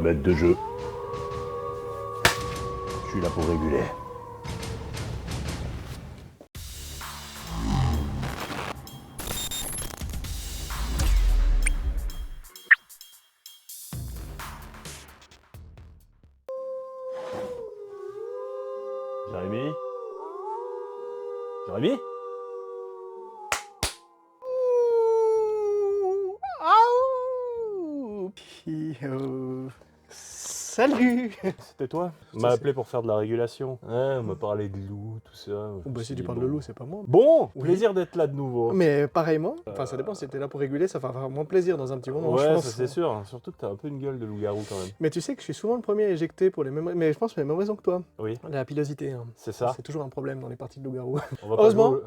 maître de jeu. Je suis là pour réguler. Jérémy? Jérémy? Salut. C'était toi? On m'a appelé pour faire de la régulation. Ouais, on m'a parlé de loup, tout ça. Bah si tu parles de loup, c'est pas moi. Bon, Oui. plaisir d'être là de nouveau. Mais pareillement, enfin ça dépend si t'es là pour réguler, ça va faire vraiment plaisir dans un petit moment, je Ouais, pense. ça c'est sûr. Surtout que t'as un peu une gueule de loup-garou quand même. Mais tu sais que je suis souvent le premier à éjecter pour les mêmes... Mais je pense les mêmes raisons que toi. Oui, La pilosité, hein. c'est ça. C'est toujours un problème dans les parties de loup-garou. On va pas Heureusement. jouer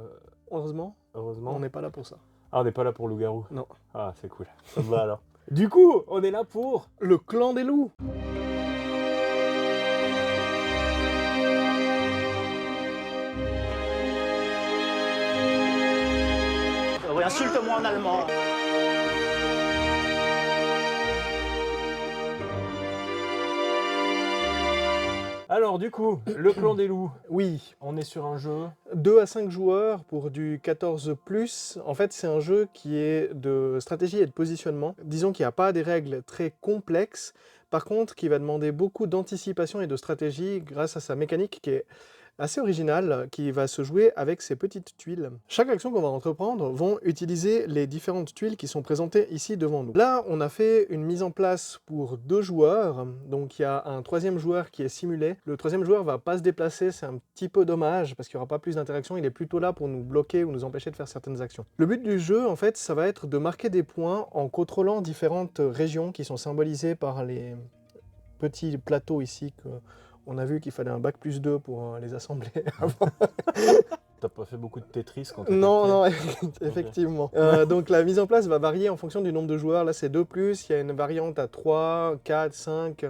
Heureusement, heureusement. on n'est pas là pour ça. Ah, on n'est pas là pour loup-garou. Non. Ah, c'est cool. Ça me va alors. Du coup, on est là pour... Le clan des loups. Oui, insulte-moi en allemand. Alors du coup, le clan des loups. Oui, On est sur un jeu... 2 à 5 joueurs pour du 14+. En fait, c'est un jeu qui est de stratégie et de positionnement. Disons qu'il n'y a pas des règles très complexes. Par contre, qui va demander beaucoup d'anticipation et de stratégie grâce à sa mécanique qui est assez originale, qui va se jouer avec ces petites tuiles. Chaque action qu'on va entreprendre vont utiliser les différentes tuiles qui sont présentées ici devant nous. Là, on a fait une mise en place pour 2 joueurs, donc il y a un 3e joueur qui est simulé. Le 3e joueur va pas se déplacer, c'est un petit peu dommage, parce qu'il n'y aura pas plus d'interaction, il est plutôt là pour nous bloquer ou nous empêcher de faire certaines actions. Le but du jeu, en fait, ça va être de marquer des points en contrôlant différentes régions qui sont symbolisées par les petits plateaux ici que... On a vu qu'il fallait un bac +2 pour les assembler avant. T'as pas fait beaucoup de Tetris quand t'étais Non, petit? non, effectivement. Donc la mise en place va varier en fonction du nombre de joueurs. Là, c'est 2+, il y a une variante à 3, 4, 5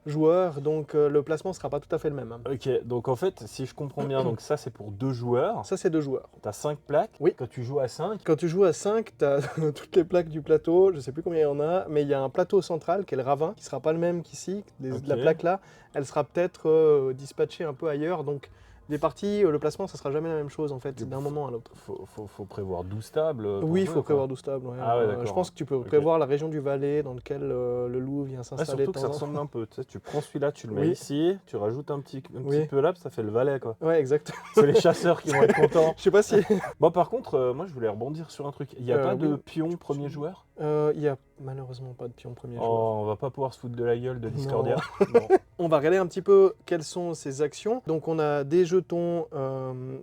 joueurs, donc le placement sera pas tout à fait le même. Ok, donc en fait, si je comprends bien, donc ça c'est pour 2 joueurs. Ça, c'est 2 joueurs. T'as 5 plaques. Oui. Quand tu joues à 5, Quand tu joues à 5, tu as toutes les plaques du plateau, je sais plus combien il y en a, mais il y a un plateau central qui est le ravin, qui sera pas le même qu'ici. Ok. La plaque là, elle sera peut-être dispatchée un peu ailleurs, donc des parties, le placement, ça sera jamais la même chose en fait, d'un moment à l'autre. faut prévoir 12 tables. pour Oui, il jouer, faut quoi. prévoir 12 tables. Ouais. Ah ouais, d'accord. Je pense que tu peux Ok. prévoir la région du Valais dans laquelle le loup vient Ouais, s'installer. surtout que ça ressemble un peu. Tu sais, tu prends celui-là, tu le mets Oui. ici, tu rajoutes un petit Oui. peu là, puis ça fait le Valais quoi. Ouais, exact. C'est les chasseurs qui vont être contents. Je sais pas si... Bon, par contre, moi je voulais rebondir sur un truc. Il n'y a pas de oui. pion premier joueur? Il y a malheureusement pas de pion premier joueur. Oh, on va pas pouvoir se foutre de la gueule de Discordia. Non. Bon. On va regarder un petit peu quelles sont ces actions. Donc on a des jetons,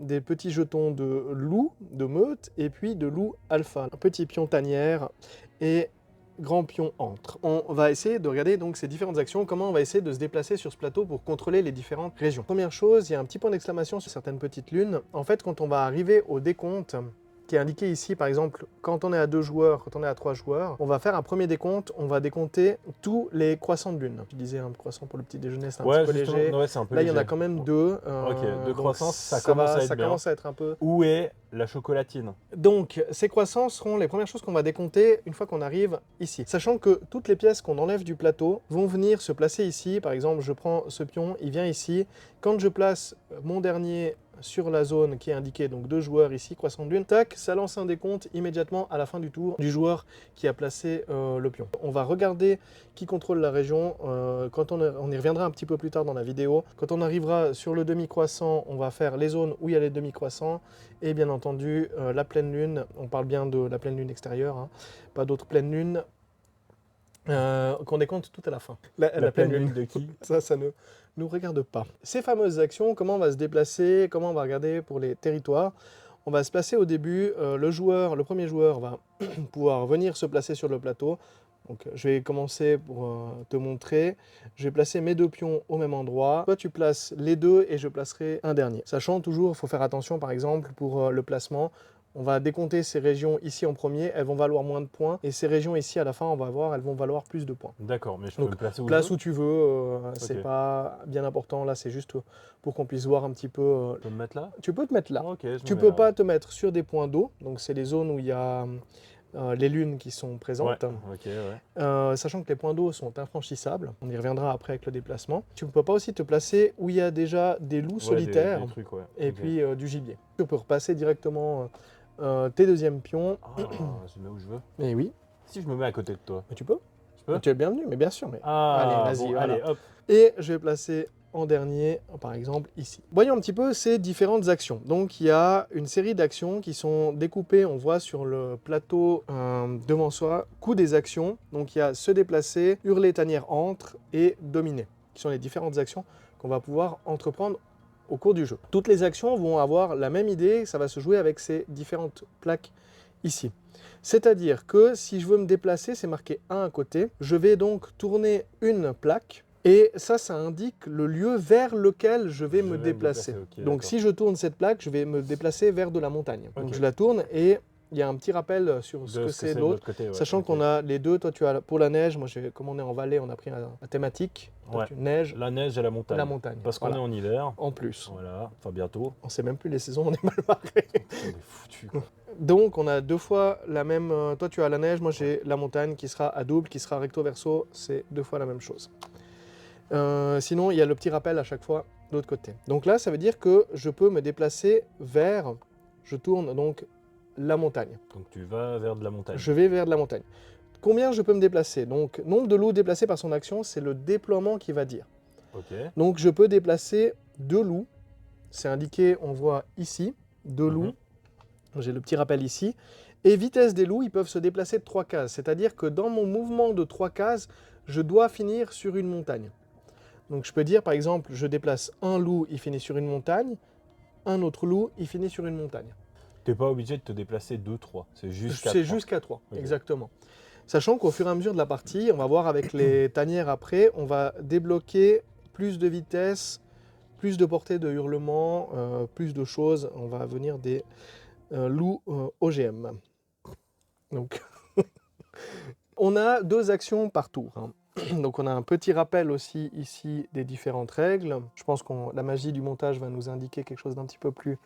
des petits jetons de loup, de meute, et puis de loup alpha. Un petit pion tanière et grand pion entre. On va essayer de regarder donc ces différentes actions, comment on va essayer de se déplacer sur ce plateau pour contrôler les différentes régions. Première chose, il y a un petit point d'exclamation sur certaines petites lunes. En fait, quand on va arriver au décompte, qui est indiqué ici, par exemple, quand on est à 2 joueurs, quand on est à 3 joueurs, on va faire un premier décompte, on va décompter tous les croissants de lune. Je disais un croissant pour le petit déjeuner, c'est un petit peu léger. Ouais, c'est un peu Là, il y en a léger. quand même 2. Ok, 2 donc croissants, ça commence à être bien. commence à être un peu... Où est la chocolatine? Donc, ces croissants seront les premières choses qu'on va décompter une fois qu'on arrive ici. Sachant que toutes les pièces qu'on enlève du plateau vont venir se placer ici. Par exemple, je prends ce pion, il vient ici. Quand je place mon dernier sur la zone qui est indiquée, donc 2 joueurs ici, croissant de lune, tac, ça lance un décompte immédiatement à la fin du tour du joueur qui a placé le pion. On va regarder qui contrôle la région, quand on y reviendra un petit peu plus tard dans la vidéo. Quand on arrivera sur le demi-croissant, on va faire les zones où il y a les demi-croissants, et bien entendu la pleine lune, on parle bien de la pleine lune extérieure, hein, pas d'autres pleines lunes, qu'on décompte tout à la fin. La pleine lune de qui? Ça ne nous regarde pas. Ces fameuses actions, comment on va se déplacer, comment on va regarder pour les territoires. On va se placer au début, le premier joueur va pouvoir venir se placer sur le plateau. Donc, je vais commencer pour te montrer. Je vais placer mes 2 pions au même endroit. Toi, tu places les 2 et je placerai un dernier. Sachant toujours, il faut faire attention par exemple pour le placement. On va décompter ces régions ici en premier, elles vont valoir moins de points. Et ces régions ici à la fin, on va voir, elles vont valoir plus de points. D'accord, mais je peux Donc, me placer où je place veux? où tu veux, c'est Ok. pas bien important. Là, c'est juste pour qu'on puisse voir un petit peu. Je peux me mettre là? Tu peux te mettre là. Ok, je me Tu mets peux là. pas te mettre sur des points d'eau. Donc, c'est les zones où il y a les lunes qui sont présentes. Sachant que les points d'eau sont infranchissables, on y reviendra après avec le déplacement. Tu ne peux pas aussi te placer où il y a déjà des loups solitaires des trucs, et puis du gibier. Tu peux repasser directement tes deuxièmes pions. Je mets où je veux. Et oui. Si je me mets à côté de toi. Mais tu peux. Je peux. Tu es le bienvenu, mais bien sûr. Mais... allez, vas-y, voilà. allez, hop. Et je vais placer en dernier, par exemple, ici. Voyons un petit peu ces différentes actions. Donc, il y a une série d'actions qui sont découpées, on voit sur le plateau devant soi, coût des actions. Donc, il y a se déplacer, hurler, tanière, entre et dominer, qui sont les différentes actions qu'on va pouvoir entreprendre au cours du jeu. Toutes les actions vont avoir la même idée, ça va se jouer avec ces différentes plaques ici. C'est-à-dire que si je veux me déplacer, c'est marqué 1 à côté, je vais donc tourner une plaque, et ça indique le lieu vers lequel je vais me déplacer. Donc si je tourne cette plaque, je vais me déplacer vers de la montagne. Donc je la tourne et il y a un petit rappel sur ce que c'est de l'autre, sachant qu'on a les deux. Toi tu as pour la neige, moi comme on est en vallée, on a pris la thématique. Neige. La neige et la montagne. La montagne. Parce qu'on est en hiver. En plus. Voilà, enfin bientôt. On sait même plus les saisons, on est mal barré. On est foutu, quoi. Donc on a 2 fois la même. Toi tu as la neige, moi j'ai la montagne qui sera à double, qui sera recto verso, c'est 2 fois la même chose. Sinon, il y a le petit rappel à chaque fois de l'autre côté. Donc là, ça veut dire que je peux me déplacer vers... Je tourne donc la montagne. Donc tu vas vers de la montagne. Je vais vers de la montagne. Combien je peux me déplacer? Donc, nombre de loups déplacés par son action, c'est le déploiement qui va dire. Donc, je peux déplacer 2 loups. C'est indiqué, on voit ici, 2 loups. J'ai le petit rappel ici. Et vitesse des loups, ils peuvent se déplacer de 3 cases. C'est-à-dire que dans mon mouvement de 3 cases, je dois finir sur une montagne. Donc je peux dire par exemple, je déplace un loup, il finit sur une montagne, un autre loup, il finit sur une montagne. Tu n'es pas obligé de te déplacer 2-3, c'est jusqu'à 3. C'est jusqu'à 3, exactement. Sachant qu'au fur et à mesure de la partie, on va voir avec les tanières après, on va débloquer plus de vitesse, plus de portée de hurlement, plus de choses. On va venir des loups OGM. Donc, on a 2 actions par tour. Donc on a un petit rappel aussi ici des différentes règles. Je pense que la magie du montage va nous indiquer quelque chose d'un petit peu plus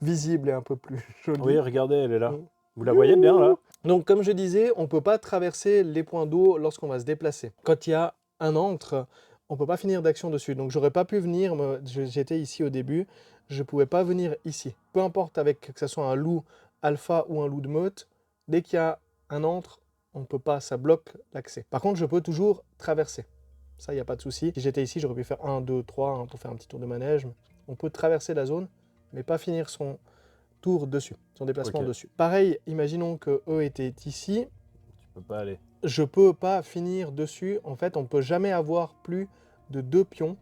visible et un peu plus joli. Oui, regardez, elle est là. Vous la voyez bien là? Donc comme je disais, on ne peut pas traverser les points d'eau lorsqu'on va se déplacer. Quand il y a un antre, on ne peut pas finir d'action dessus. Donc j'aurais pas pu venir, j'étais ici au début, je ne pouvais pas venir ici. Peu importe avec que ce soit un loup alpha ou un loup de meute, dès qu'il y a un antre, on ne peut pas, ça bloque l'accès. Par contre, je peux toujours traverser. Ça, il n'y a pas de souci. Si j'étais ici, j'aurais pu faire 1, 2, 3 pour faire un petit tour de manège. On peut traverser la zone, mais pas finir son tour dessus, son déplacement dessus. Pareil, imaginons que eux étaient ici. Tu peux pas aller. Je peux pas finir dessus. En fait, on ne peut jamais avoir plus de 2 pions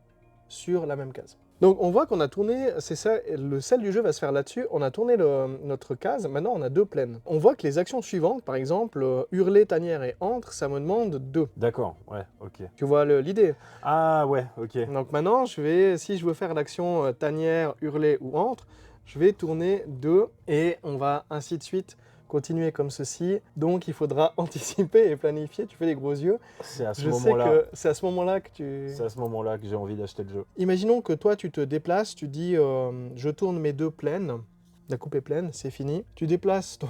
sur la même case. Donc on voit qu'on a tourné, c'est ça, le sel du jeu va se faire là-dessus, on a tourné notre case, maintenant on a 2 plaines. On voit que les actions suivantes, par exemple, hurler, tanière et entre, ça me demande 2. D'accord, ouais, ok. Tu vois l'idée? Ah ouais, ok. Donc maintenant, si je veux faire l'action tanière, hurler ou entre, je vais tourner 2 et on va ainsi de suite continuer comme ceci. Donc il faudra anticiper et planifier. Tu fais les gros yeux. C'est à ce Je moment-là. sais que c'est à ce moment-là que tu... C'est à ce moment-là que j'ai envie d'acheter le jeu. Imaginons que toi tu te déplaces, tu dis je tourne mes 2 plaines. La coupe est pleine, c'est fini. Tu déplaces ton...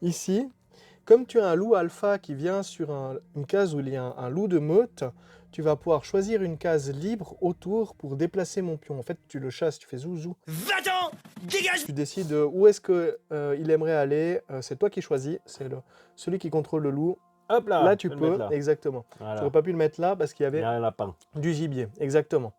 ici. Comme tu as un loup alpha qui vient sur une case où il y a un loup de meute, tu vas pouvoir choisir une case libre autour pour déplacer mon pion. En fait, tu le chasses, tu fais zouzou. Va-t'en, dégage. Tu décides où est-ce qu'il aimerait aller. C'est toi qui choisis. C'est celui qui contrôle le loup. Hop là. Là, tu peux. Exactement. Voilà. Tu n'aurais pas pu le mettre là parce qu'il y avait un lapin. Du gibier. Exactement.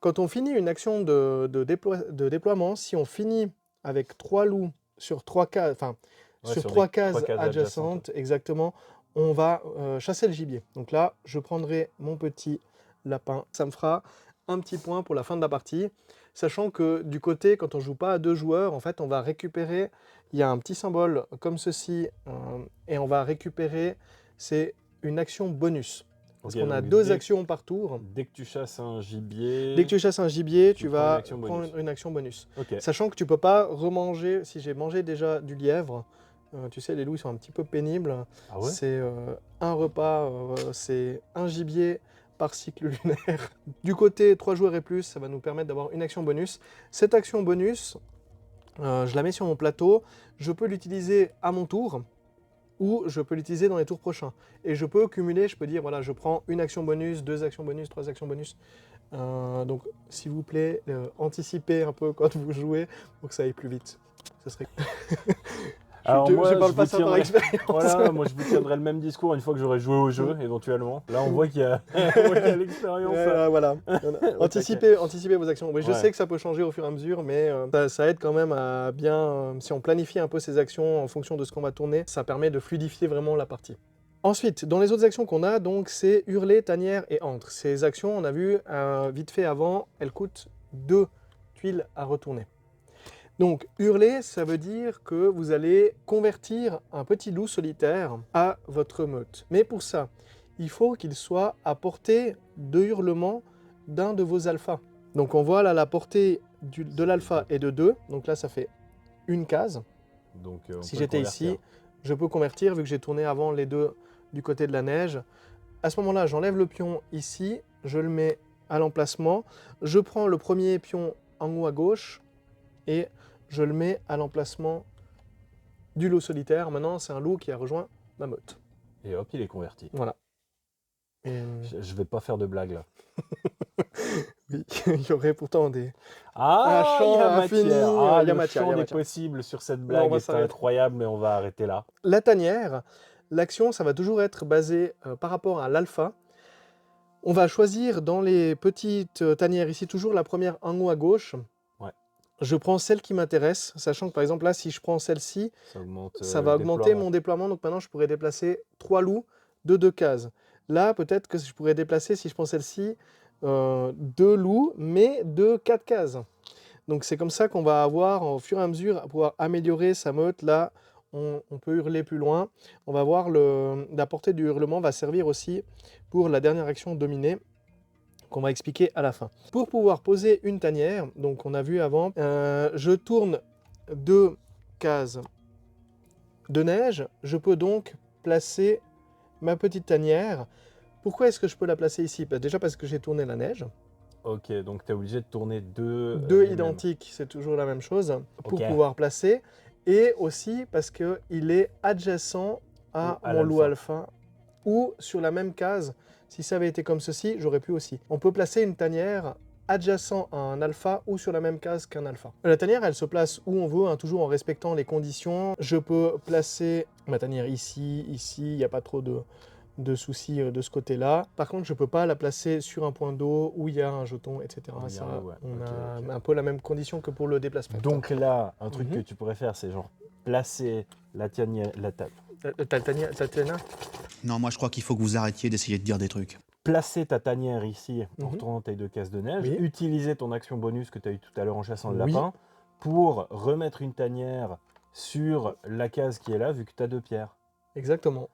Quand on finit une action de déploiement, si on finit avec 3 loups sur 3 cases, enfin sur 3 cases adjacentes, exactement, on va chasser le gibier. Donc là, je prendrai mon petit lapin. Ça me fera un petit point pour la fin de la partie. Sachant que du côté, quand on joue pas à 2 joueurs, en fait, on va récupérer, il y a un petit symbole comme ceci, et on va récupérer, c'est une action bonus. Parce qu'on a 2 actions par tour. Dès que tu chasses un gibier... Dès que tu chasses un gibier, tu vas prendre une action bonus. Sachant que tu peux pas remanger, si j'ai mangé déjà du lièvre, tu sais, les loups ils sont un petit peu pénibles. Ah ouais? C'est un repas, c'est un gibier par cycle lunaire. Du côté 3 joueurs et plus, ça va nous permettre d'avoir une action bonus. Cette action bonus, je la mets sur mon plateau. Je peux l'utiliser à mon tour. ou je peux l'utiliser dans les tours prochains. Et je peux cumuler, je peux dire, voilà, je prends une action bonus, 2 actions bonus, 3 actions bonus. Donc, s'il vous plaît, anticipez un peu quand vous jouez pour que ça aille plus vite. Ce serait... Alors moi, je parle vous pas ça par tiendrai- expérience. Voilà, moi je vous tiendrai le même discours une fois que j'aurai joué au jeu, éventuellement. Là, on voit qu'il y a, on voit qu'il y a l'expérience. Voilà. Au Anticipez vos actions. Oui, je Ouais. sais que ça peut changer au fur et à mesure, mais ça aide quand même à bien... si on planifie un peu ses actions en fonction de ce qu'on va tourner, ça permet de fluidifier vraiment la partie. Ensuite, dans les autres actions qu'on a, donc c'est hurler, tanière et entre. Ces actions, on a vu vite fait avant, elles coûtent 2 tuiles à retourner. Donc, hurler, ça veut dire que vous allez convertir un petit loup solitaire à votre meute. Mais pour ça, il faut qu'il soit à portée de hurlement d'un de vos alphas. Donc, on voit là la portée de l'alpha est de 2. Donc là, ça fait une case. Donc, on Si peut j'étais le ici, convertir. je peux convertir vu que j'ai tourné avant les deux du côté de la neige. À ce moment-là, j'enlève le pion ici, je le mets à l'emplacement. Je prends le premier pion en haut à gauche et je le mets à l'emplacement du loup solitaire. Maintenant, c'est un loup qui a rejoint ma meute. Et hop, il est converti. Voilà. Et... Je vais pas faire de blague là. oui, il y aurait pourtant des... Ah, Un champ il y a infini, matière. Ah, il y a le matière, il y champ a des matière. possibles sur cette on blague va est s'arrêter. incroyable, mais on va arrêter là. La tanière, l'action, ça va toujours être basé par rapport à l'alpha. On va choisir dans les petites tanières ici, toujours la première en haut à gauche. Ouais. Je prends celle qui m'intéresse, sachant que par exemple là, si je prends celle-ci, Ça augmente. ça va augmenter mon déploiement. Donc maintenant, je pourrais déplacer 3 loups de 2 cases. Là, peut-être que je pourrais déplacer, si je prends celle-ci, 2 loups, mais de 4 cases. Donc c'est comme ça qu'on va avoir, au fur et à mesure, à pouvoir améliorer sa meute. Là, on peut hurler plus loin. On va voir la portée du hurlement va servir aussi pour la dernière action dominée qu'on va expliquer à la fin. Pour pouvoir poser une tanière, donc on a vu avant, je tourne 2 cases de neige. Je peux donc placer ma petite tanière. Pourquoi est-ce que je peux la placer ici? Déjà parce que j'ai tourné la neige. Ok, donc tu es obligé de tourner deux. Deux les mêmes. identiques, c'est toujours la même chose, pour Ok. pouvoir placer. Et aussi parce qu'il est adjacent à Ou à mon loup l'alpha. alpha. Ou sur la même case. Si ça avait été comme ceci, j'aurais pu aussi. On peut placer une tanière adjacent à un alpha ou sur la même case qu'un alpha. La tanière, elle se place où on veut, hein, toujours en respectant les conditions. Je peux placer ma tanière ici, il n'y a pas trop de soucis de ce côté-là. Par contre, je ne peux pas la placer sur un point d'eau où il y a un jeton, etc. Où il y a Ça, un- ouais, on ok, a un peu la même condition que pour le déplacement. Donc là, un truc Mhm. que tu pourrais faire, c'est genre placer la tanière, Ta tanière. Non, moi je crois qu'il faut que vous arrêtiez d'essayer de dire des trucs. placer ta tanière ici en Mhm. retournant tes 2 cases de neige, Oui. utiliser ton action bonus que tu as eu tout à l'heure en chassant le Oui. lapin pour remettre une tanière sur la case qui est là, vu que tu as 2 pierres. Exactement.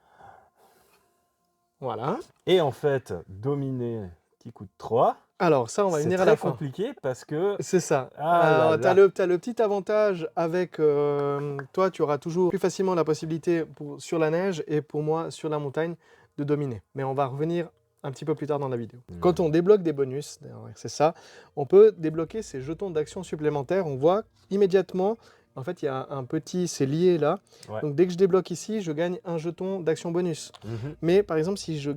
Voilà. Et en fait, dominer qui coûte 3, Alors ça, on va c'est venir à très la fin. compliqué parce que... C'est ça. Ah là T'as là. le petit avantage avec toi, tu auras toujours plus facilement la possibilité sur la neige et pour moi sur la montagne de dominer. Mais on va revenir un petit peu plus tard dans la vidéo. Quand on débloque des bonus, d'ailleurs, c'est ça, on peut débloquer ces jetons d'action supplémentaires. On voit immédiatement, en fait, il y a un petit, c'est lié là. Ouais. Donc dès que je débloque ici, je gagne un jeton d'action bonus. Mhm. Mais par exemple, si je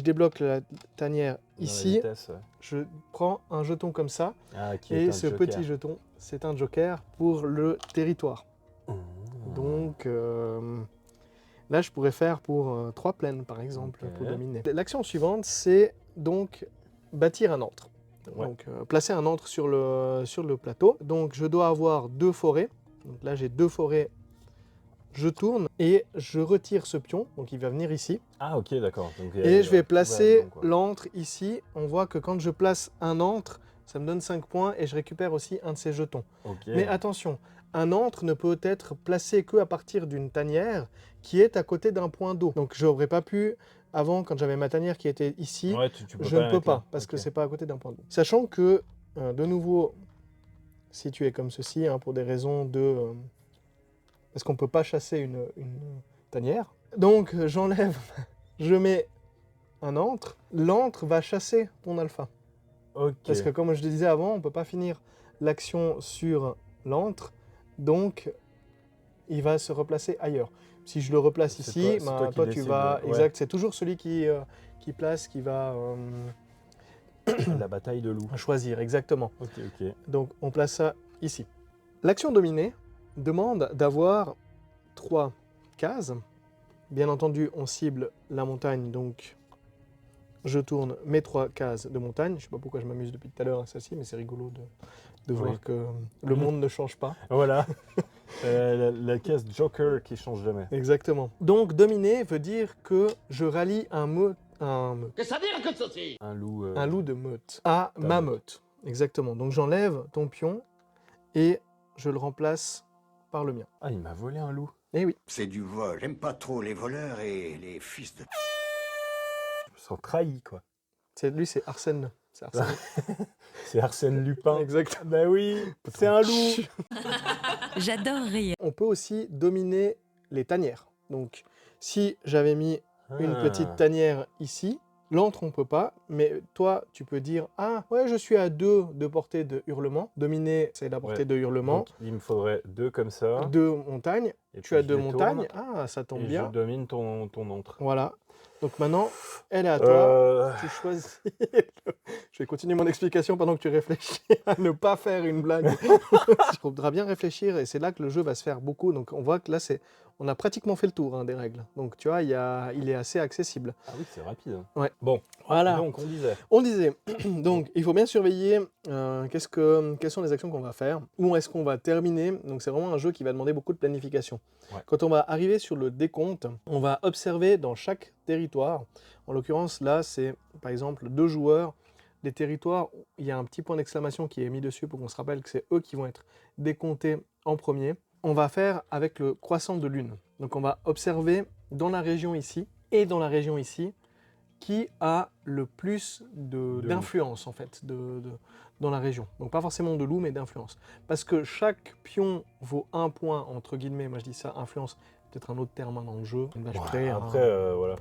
débloque la tanière Dans la ici, vitesse, ouais. je prends un jeton comme ça. Ah, qui est Et un ce joker. petit jeton, c'est un joker pour le territoire. Mmh. Donc là, je pourrais faire pour 3 plaines, par exemple, Ok. pour dominer. L'action suivante, c'est donc bâtir un antre. Ouais. Donc placer un antre sur le plateau. Donc je dois avoir 2 forêts. Donc là, j'ai 2 forêts. Je tourne et je retire ce pion. Donc il va venir ici. Ah, ok, d'accord. Donc, Et je vais tout va placer dedans, quoi. l'antre ici. On voit que quand je place un antre, ça me donne 5 points et je récupère aussi un de ces jetons. Ok. Mais attention, un antre ne peut être placé qu'à partir d'une tanière qui est à côté d'un point d'eau. Donc je n'aurais pas pu, avant, quand j'avais ma tanière qui était ici, Ouais, tu peux je pas ne la peux mettre pas, là. parce que Ok. c'est pas à côté d'un point d'eau. Sachant que, de nouveau, situé comme ceci, hein, pour des raisons de... parce qu'on ne peut pas chasser une tanière. Donc j'enlève, je mets un antre. L'antre va chasser ton alpha. Ok. Parce que comme je le disais avant, on ne peut pas finir l'action sur l'antre, donc il va se replacer ailleurs. Si je le replace C'est ici, toi- c'est toi qui toi tu décides, vas... ouais. Exact, c'est toujours celui qui place qui va La bataille de loup. choisir, exactement. Ok, ok. Donc on place ça ici. L'action dominée demande d'avoir 3 cases. Bien entendu, on cible la montagne, donc je tourne mes 3 cases de montagne. Je ne sais pas pourquoi je m'amuse depuis tout à l'heure à celle-ci, mais c'est rigolo de voir Oui. que le monde ne change pas. Voilà. La case Joker qui change jamais. Exactement. Donc dominer veut dire que je rallie un Qu'est-ce que ça veut dire que ceci? Un loup. un loup de meute à ma meute. Exactement. Donc j'enlève ton pion et je le remplace par le mien. Ah, il m'a volé un loup. Eh oui. C'est du vol. J'aime pas trop les voleurs et les fils de... Je me sens trahi, quoi. Lui, c'est Arsène. C'est Arsène. C'est Arsène Lupin. Exact. Bah oui, c'est un loup. J'adore rire. On peut aussi dominer les tanières. Donc, si j'avais mis une petite tanière ici, l'antre on peut pas, mais toi tu peux dire ah ouais je suis à 2 de portée de hurlement. Dominer c'est la portée Ouais. de hurlement. Donc, il me faudrait 2 comme ça. 2 montagnes. Et Tu puis as je 2 les montagnes. tourne, Ah ça tombe Et bien. je domine ton antre. Voilà. Donc maintenant elle est à toi. Tu choisis. Je vais continuer mon explication pendant que tu réfléchis à ne pas faire une blague. Il faudra bien réfléchir et c'est là que le jeu va se faire beaucoup. Donc on voit que là on a pratiquement fait le tour des règles. Donc tu vois il est assez accessible. Ah oui, c'est rapide. Ouais. Bon, Voilà. donc on disait. On disait, donc il faut bien surveiller quelles sont les actions qu'on va faire, où est-ce qu'on va terminer. Donc c'est vraiment un jeu qui va demander beaucoup de planification. Ouais. Quand on va arriver sur le décompte, on va observer dans chaque territoire, en l'occurrence là c'est par exemple 2 joueurs, des territoires, il y a un petit point d'exclamation qui est mis dessus pour qu'on se rappelle que c'est eux qui vont être décomptés en premier. On va faire avec le croissant de lune. Donc on va observer dans la région ici et dans la région ici, qui a le plus d'influence en fait dans la région. Donc pas forcément de loup mais d'influence. Parce que chaque pion vaut 1 point entre guillemets, moi je dis ça, influence, peut-être un autre terme dans le jeu. Une vache près, Après, voilà.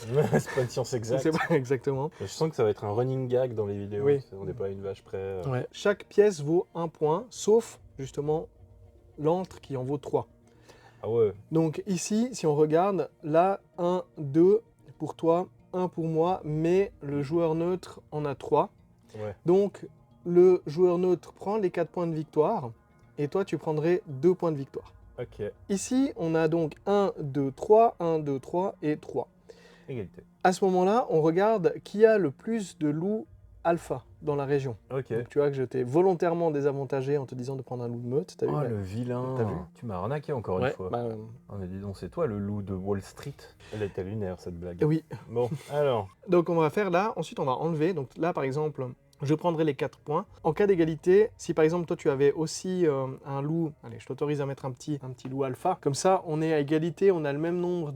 voilà. C'est pas une science exacte. C'est pas exactement. Je sens que ça va être un running gag dans les vidéos. Oui. On n'est pas à une vache près. Ouais. Chaque pièce vaut 1 point, sauf justement l'antre qui en vaut 3. Ah ouais. Donc ici, si on regarde, là, 1, 2 pour toi, 1 pour moi, mais le joueur neutre en a 3. Ouais. Donc le joueur neutre prend les 4 points de victoire, et toi tu prendrais 2 points de victoire. Ok. Ici, on a donc 1, 2, 3, 1, 2, 3 et 3. Égalité. À ce moment-là, on regarde qui a le plus de loups alpha dans la région. Ok. Donc tu vois que je t'ai volontairement désavantagé en te disant de prendre un loup de meute. T'as vu, Oh ouais. le vilain. T'as vu? Tu m'as arnaqué encore une Ouais, fois. bah, Oh mais dis donc, c'est toi le loup de Wall Street. Elle était lunaire cette blague. oui. Bon, alors. Donc on va faire là, ensuite on va enlever. Donc là par exemple, je prendrai les 4 points. En cas d'égalité, si par exemple toi tu avais aussi un loup, allez je t'autorise à mettre un petit loup alpha, comme ça on est à égalité, on a le même nombre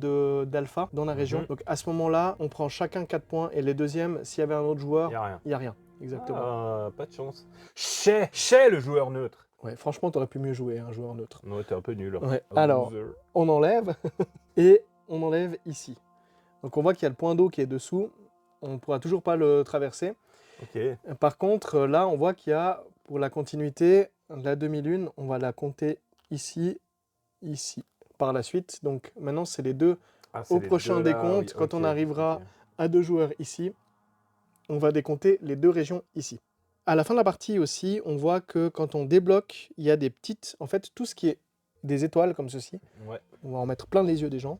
d'alpha dans la région. Donc à ce moment-là, on prend chacun 4 points et les deuxièmes, s'il y avait un autre joueur, Y a rien. il n'y a rien. Exactement. Ah, pas de chance. Chez le joueur neutre. Ouais, franchement t'aurais pu mieux jouer un joueur neutre. Non, t'es un peu nul. Ouais. Un Alors, loser. on enlève et on enlève ici. Donc on voit qu'il y a le point d'eau qui est dessous, on ne pourra toujours pas le traverser. Ok. Par contre, là, on voit qu'il y a, pour la continuité, la demi-lune, on va la compter ici, ici, par la suite. Donc maintenant, c'est les deux Ah, c'est au les prochain deux là, décompte. oui, Quand ok, on arrivera ok. à 2 joueurs ici, on va décompter les 2 régions ici. À la fin de la partie aussi, on voit que quand on débloque, il y a des petites... En fait, tout ce qui est des étoiles comme ceci, Ouais. on va en mettre plein les yeux des gens.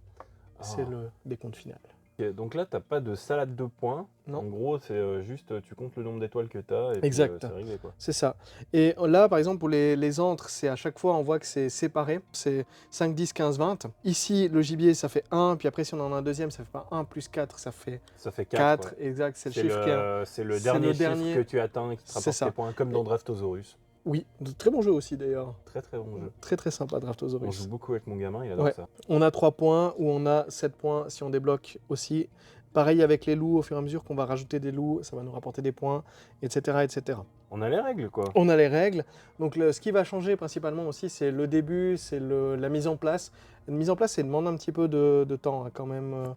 C'est Ah. le décompte final. Ok, donc là, t'as pas de salade de points. Non. En gros, c'est juste tu comptes le nombre d'étoiles que t'as et Exact. puis c'est réglé quoi. C'est ça. Et là, par exemple, pour les antres, c'est à chaque fois, on voit que c'est séparé. C'est 5, 10, 15, 20. Ici, le gibier, ça fait 1. Puis après, si on en a un deuxième, ça fait pas 1 plus 4, ça fait Ça fait 4. 4. Exact, c'est le chiffre qui est... C'est le c'est dernier le chiffre dernier. que tu atteins et qui te C'est rapporte ça. tes points, comme dans Draftosaurus. Oui, de très bon jeu aussi d'ailleurs. Très très bon jeu. Très très sympa, On Draftosaurus. joue beaucoup avec mon gamin, il adore Ouais. ça. On a 3 points ou on a 7 points si on débloque aussi. Pareil avec les loups, au fur et à mesure qu'on va rajouter des loups, ça va nous rapporter des points, etc. etc. On a les règles quoi. On a les règles. Donc ce qui va changer principalement aussi, c'est le début, c'est la mise en place. La mise en place, ça demande un petit peu de temps hein, quand même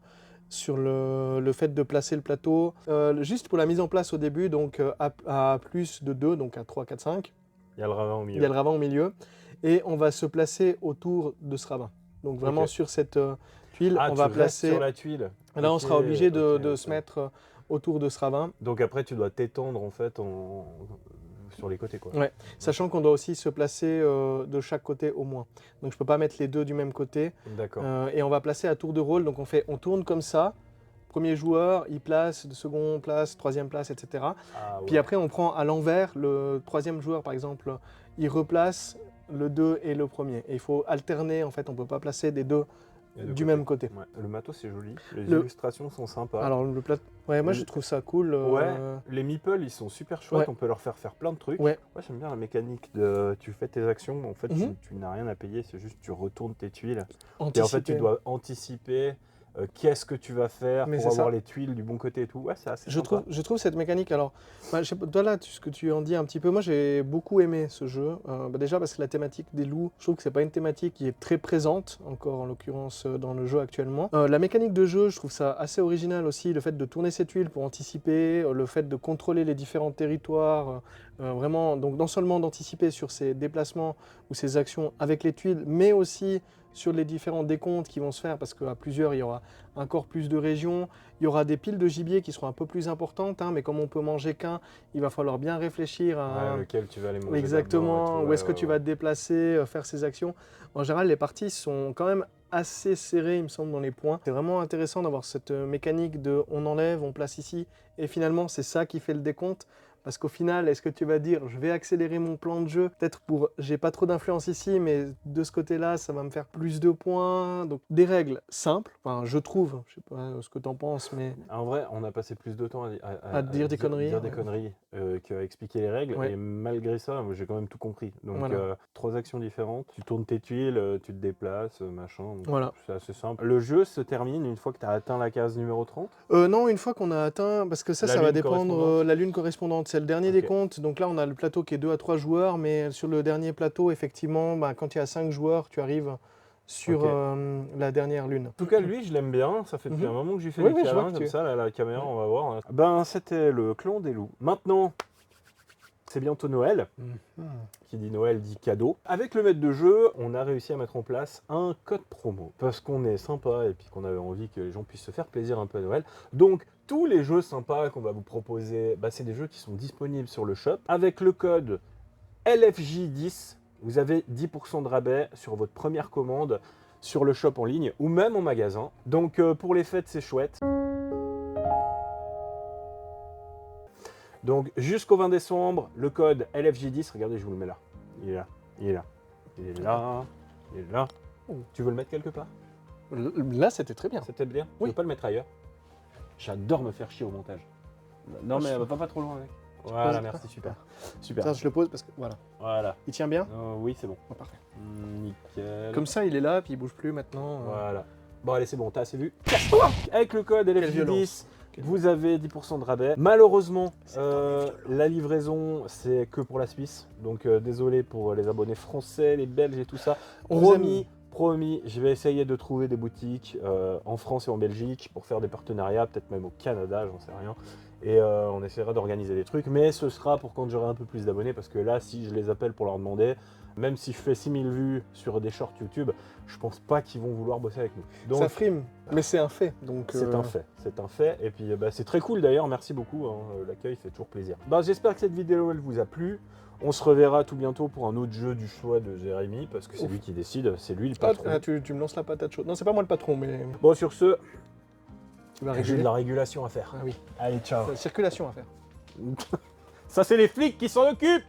sur le fait de placer le plateau. Juste pour la mise en place au début, donc à plus de 2, donc à 3, 4, 5, Il y a le ravin au il milieu. y a le ravin au milieu. Et on va se placer autour de ce ravin. Donc vraiment Ok. sur cette tuile, Ah, on tu va restes placer... sur la tuile. Là, on Ok, sera obligé de ok. se mettre autour de ce ravin, Donc après, tu dois t'étendre en fait sur les côtés, quoi. Ouais. sachant qu'on doit aussi se placer de chaque côté au moins. Donc je peux pas mettre les deux du même côté. D'accord. Et on va placer à tour de rôle. Donc on tourne comme ça. Premier joueur, il place, second place, troisième place, etc. Ah, ouais. Puis après, on prend à l'envers. Le troisième joueur, par exemple, il replace le 2 et le premier. Et il faut alterner, en fait, on peut pas placer des deux Il y a deux du côtés. même côté. Ouais. Le matos, c'est joli. Les Le- illustrations sont sympas. Alors, ouais, moi, je Le- trouve ça cool. Ouais, les meeples, ils sont super chouettes. Ouais. On peut leur faire plein de trucs. Ouais. Moi, j'aime bien la mécanique de. Tu fais tes actions, en fait, Mhm. tu n'as rien à payer. C'est juste tu retournes tes tuiles. Et en Anticiper. fait, tu dois anticiper qu'est-ce que tu vas faire Mais pour c'est avoir ça. les tuiles du bon côté et tout. Ouais, c'est assez Je sympa. trouve cette mécanique, alors, je sais pas, toi là, ce que tu en dis un petit peu, moi j'ai beaucoup aimé ce jeu. Déjà parce que la thématique des loups, je trouve que c'est pas une thématique qui est très présente, encore en l'occurrence dans le jeu actuellement. La mécanique de jeu, je trouve ça assez original aussi, le fait de tourner ses tuiles pour anticiper, le fait de contrôler les différents territoires, vraiment, donc non seulement d'anticiper sur ses déplacements ou ses actions avec les tuiles, mais aussi sur les différents décomptes qui vont se faire, parce qu'à plusieurs, il y aura encore plus de régions. Il y aura des piles de gibier qui seront un peu plus importantes, hein, mais comme on peut manger qu'un, il va falloir bien réfléchir à Ouais, lequel tu vas aller manger exactement d'abord et tout, où est-ce que ouais, tu ouais. vas te déplacer, faire ces actions. En général, les parties sont quand même assez serrées, il me semble, dans les points. C'est vraiment intéressant d'avoir cette mécanique de on enlève, on place ici, et finalement, c'est ça qui fait le décompte. Parce qu'au final, est-ce que tu vas dire, je vais accélérer mon plan de jeu, peut-être pour, j'ai pas trop d'influence ici, mais de ce côté-là, ça va me faire plus de points. Donc des règles simples, enfin je trouve, je sais pas ce que t'en penses, mais En vrai, on a passé plus de temps À dire des conneries, dire des ouais. conneries qu'à expliquer les règles. Ouais. Et malgré ça, moi, j'ai quand même tout compris. Donc, Voilà. 3 actions différentes. Tu tournes tes tuiles, tu te déplaces, machin. Donc, Voilà. c'est assez simple. Le jeu se termine une fois que tu as atteint la case numéro 30. Non, une fois qu'on a atteint, parce que ça La va lune dépendre, correspondante. la lune correspondante, c'est le dernier Ok. décompte. Donc là, on a le plateau qui est 2 à 3 joueurs, mais sur le dernier plateau, effectivement, quand il y a 5 joueurs, tu arrives sur Ok. la dernière lune. En tout cas, lui, je l'aime bien. Ça fait depuis Mhm. un moment que j'y fais Oui, des oui, je vois câlins que comme tu- ça. Là, la caméra, on va voir. Ben, c'était le clan des loups. Maintenant, c'est bientôt Noël. Qui dit Noël dit cadeau. Avec le maître de jeu, on a réussi à mettre en place un code promo. Parce qu'on est sympa et puis qu'on avait envie que les gens puissent se faire plaisir un peu à Noël. Donc, tous les jeux sympas qu'on va vous proposer, bah, c'est des jeux qui sont disponibles sur le shop. Avec le code LFJ10, vous avez 10% de rabais sur votre première commande sur le shop en ligne ou même en magasin. Donc, pour les fêtes, c'est chouette. Donc jusqu'au 20 décembre, le code LFJ10, regardez, je vous le mets là. Il est là, il est là, il est là, il est là. Tu veux le mettre quelque part? Là, c'était très bien. C'était bien? Tu Oui. veux pas le mettre ailleurs? J'adore me faire chier au montage. Non mais va pas trop loin avec. Voilà, poses- merci, super. Super. Ça, je le pose parce que voilà. Voilà. Il tient bien? Oui, c'est bon. Oh, parfait. Nickel. Comme ça, il est là, puis il bouge plus maintenant. Voilà. Bon allez, c'est bon, t'as assez vu. Avec le code LFJ10, violence. vous avez 10% de rabais. Malheureusement, la livraison, c'est que pour la Suisse. Donc désolé pour les abonnés français, les Belges et tout ça. On vous Promis, je vais essayer de trouver des boutiques en France et en Belgique pour faire des partenariats, peut-être même au Canada, j'en sais rien. Et on essaiera d'organiser des trucs, mais ce sera pour quand j'aurai un peu plus d'abonnés, parce que là, si je les appelle pour leur demander, même si je fais 6000 vues sur des shorts YouTube, je pense pas qu'ils vont vouloir bosser avec nous. Donc, Ça frime, mais c'est un fait. Donc, c'est un fait, c'est un fait. Et puis bah, c'est très cool d'ailleurs, merci beaucoup, hein, l'accueil fait toujours plaisir. Bah, j'espère que cette vidéo elle vous a plu. On se reverra tout bientôt pour un autre jeu du choix de Jérémy, parce que c'est Ouf. lui qui décide, c'est lui le Ah, patron. tu me lances la patate chaude. Non, c'est pas moi le patron, mais Bon, sur ce, tu vas j'ai réguler. de la régulation à faire. Ah oui, Allez, ciao. circulation à faire. Ça, c'est les flics qui s'en occupent.